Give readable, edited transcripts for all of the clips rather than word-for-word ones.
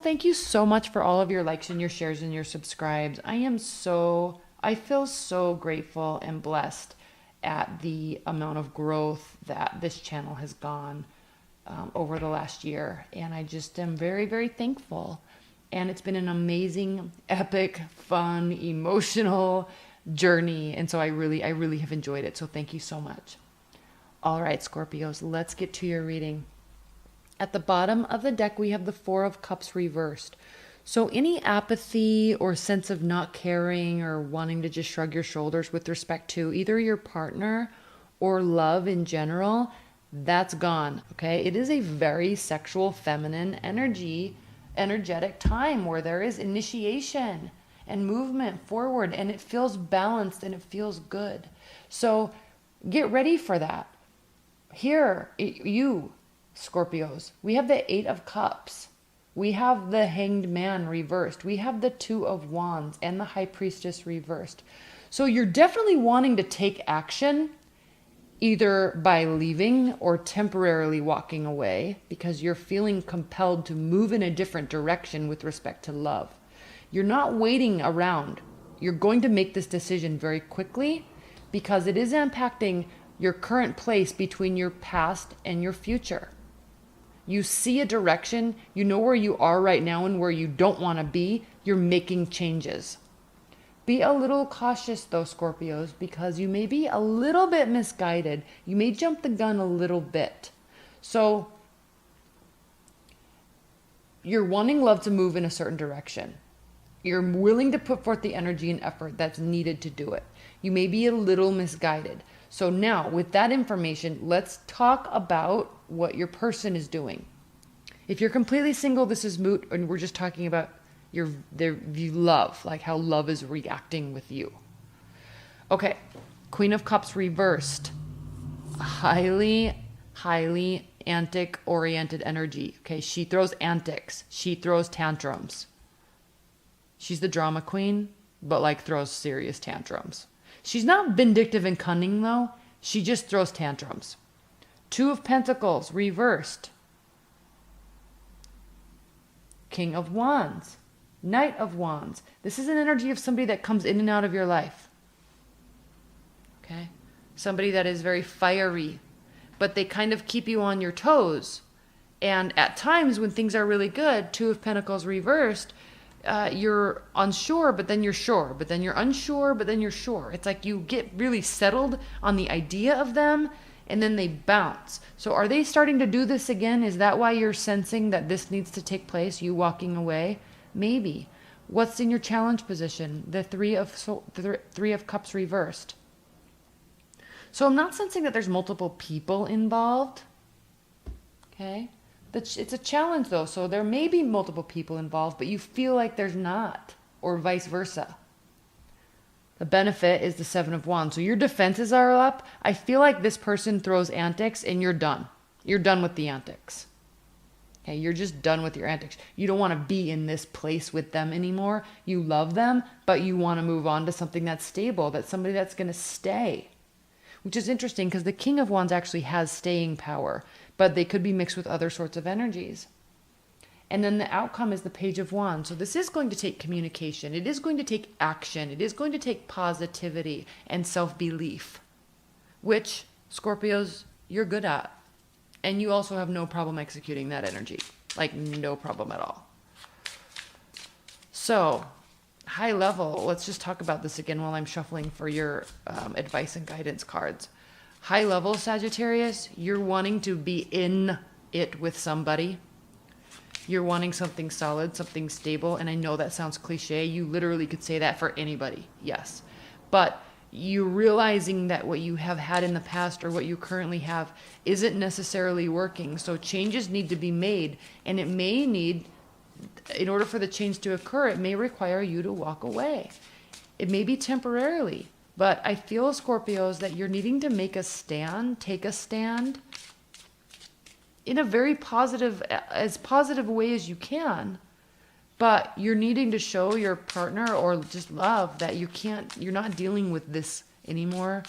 Thank you so much for all of your likes and your shares and your subscribes. I feel so grateful and blessed at the amount of growth that this channel has gone over the last year. And I just am very, very thankful. And it's been an amazing, epic, fun, emotional journey. And so I really have enjoyed it. So thank you so much. All right, Scorpios, let's get to your reading. At the bottom of the deck, we have the Four of Cups reversed. So any apathy or sense of not caring or wanting to just shrug your shoulders with respect to either your partner or love in general, that's gone, okay? It is a very sexual, feminine energetic time where there is initiation and movement forward, and it feels balanced and it feels good. So get ready for that. Here, you Scorpios, we have the Eight of Cups. We have the Hanged Man reversed. We have the Two of Wands and the High Priestess reversed. So you're definitely wanting to take action either by leaving or temporarily walking away because you're feeling compelled to move in a different direction with respect to love. You're not waiting around. You're going to make this decision very quickly because it is impacting your current place between your past and your future. You see a direction, you know where you are right now and where you don't want to be, you're making changes. Be a little cautious though, Scorpios, because you may be a little bit misguided. You may jump the gun a little bit. So you're wanting love to move in a certain direction. You're willing to put forth the energy and effort that's needed to do it. You may be a little misguided. So now, with that information, let's talk about what your person is doing. If you're completely single, this is moot, and we're just talking about their love, like how love is reacting with you. Okay, Queen of Cups reversed. Highly antic-oriented energy. Okay, she throws antics. She throws tantrums. She's the drama queen, but like throws serious tantrums. She's not vindictive and cunning, though. She just throws tantrums. Two of Pentacles, reversed. King of Wands. Knight of Wands. This is an energy of somebody that comes in and out of your life. Okay? Somebody that is very fiery, but they kind of keep you on your toes. And at times when things are really good, Two of Pentacles reversed, you're unsure, but then you're sure, but then you're unsure, but then you're sure. It's like you get really settled on the idea of them and then they bounce. So are they starting to do this again? Is that why you're sensing that this needs to take place, you walking away? Maybe. What's in your challenge position? The Three of Cups reversed. So I'm not sensing that there's multiple people involved. Okay? It's a challenge though, so there may be multiple people involved, but you feel like there's not, or vice versa. The benefit is the Seven of Wands. So your defenses are up. I feel like this person throws antics and you're done. You're done with the antics. Okay, you're just done with your antics. You don't want to be in this place with them anymore. You love them, but you want to move on to something that's stable, that's somebody that's going to stay. Which is interesting because the King of Wands actually has staying power, but they could be mixed with other sorts of energies. And then the outcome is the Page of Wands. So this is going to take communication. It is going to take action. It is going to take positivity and self-belief, which, Scorpios, you're good at. And you also have no problem executing that energy. Like, no problem at all. So, high level, let's just talk about this again while I'm shuffling for your advice and guidance cards. High level, Sagittarius, you're wanting to be in it with somebody. You're wanting something solid, something stable. And I know that sounds cliche. You literally could say that for anybody. Yes. But you're realizing that what you have had in the past or what you currently have isn't necessarily working. So changes need to be made. And it may need, in order for the change to occur, it may require you to walk away. It may be temporarily. But I feel, Scorpios, that you're needing to make a stand, take a stand in a very positive, as positive a way as you can. But you're needing to show your partner or just love that you're not dealing with this anymore.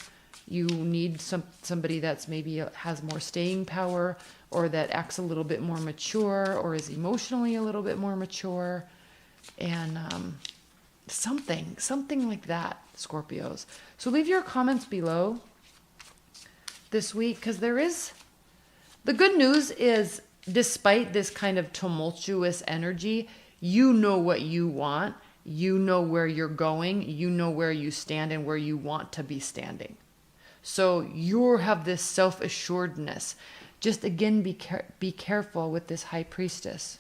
You need somebody that's maybe has more staying power, or that acts a little bit more mature, or is emotionally a little bit more mature, and something like that, Scorpios. So leave your comments below this week, because the good news is, despite this kind of tumultuous energy, you know what you want, you know where you're going, you know where you stand and where you want to be standing. So you have this self-assuredness. Just again, be careful with this High Priestess.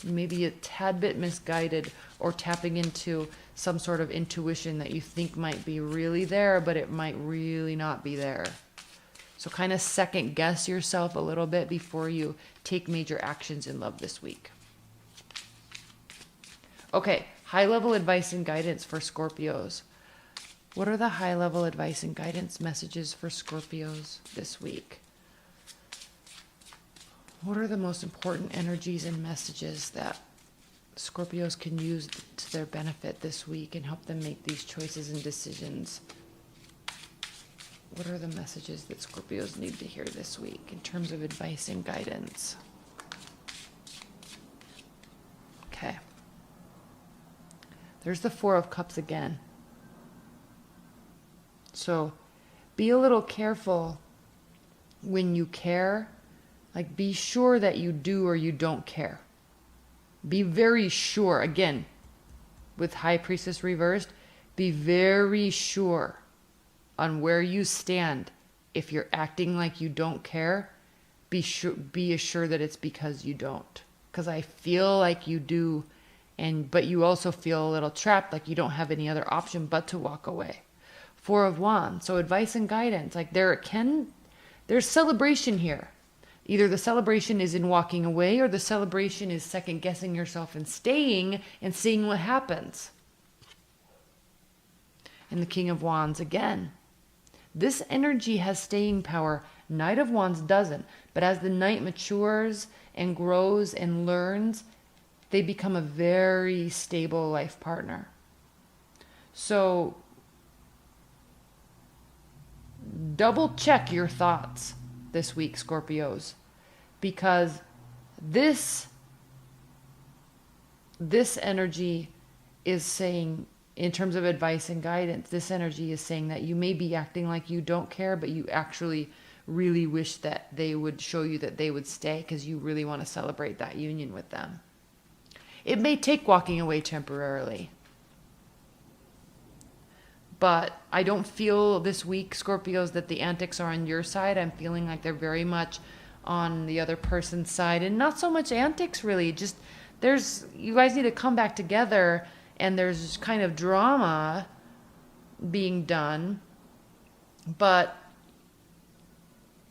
Maybe a tad bit misguided, or tapping into some sort of intuition that you think might be really there, but it might really not be there. So kind of second guess yourself a little bit before you take major actions in love this week. Okay, high level advice and guidance for Scorpios. What are the high level advice and guidance messages for Scorpios this week? What are the most important energies and messages that Scorpios can use to their benefit this week and help them make these choices and decisions? What are the messages that Scorpios need to hear this week in terms of advice and guidance? Okay. There's the Four of Cups again. So be a little careful when you care. Like, be sure that you do or you don't care. Be very sure. Again, with High Priestess reversed, be very sure on where you stand. If you're acting like you don't care, be assured that it's because you don't. Because I feel like you do, but you also feel a little trapped, like you don't have any other option but to walk away. Four of Wands. So advice and guidance. Like there's celebration here. Either the celebration is in walking away, or the celebration is second guessing yourself and staying and seeing what happens. And the King of Wands again. This energy has staying power. Knight of Wands doesn't. But as the Knight matures and grows and learns, they become a very stable life partner. So double check your thoughts this week, Scorpios, because this energy is saying, in terms of advice and guidance, this energy is saying that you may be acting like you don't care, but you actually really wish that they would show you that they would stay, because you really want to celebrate that union with them. It may take walking away temporarily, but I don't feel this week, Scorpios, that the antics are on your side. I'm feeling like they're very much on the other person's side, and not so much antics, really. Just you guys need to come back together, and there's kind of drama being done, but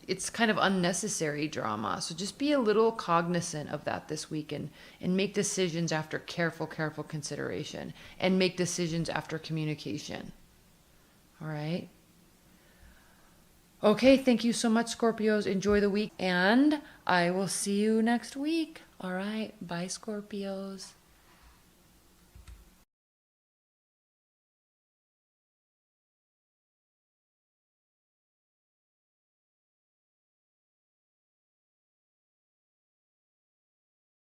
it's kind of unnecessary drama. So just be a little cognizant of that this week, and make decisions after careful consideration, and make decisions after communication. All right. Okay, thank you so much, Scorpios. Enjoy the week, and I will see you next week. All right, bye, Scorpios.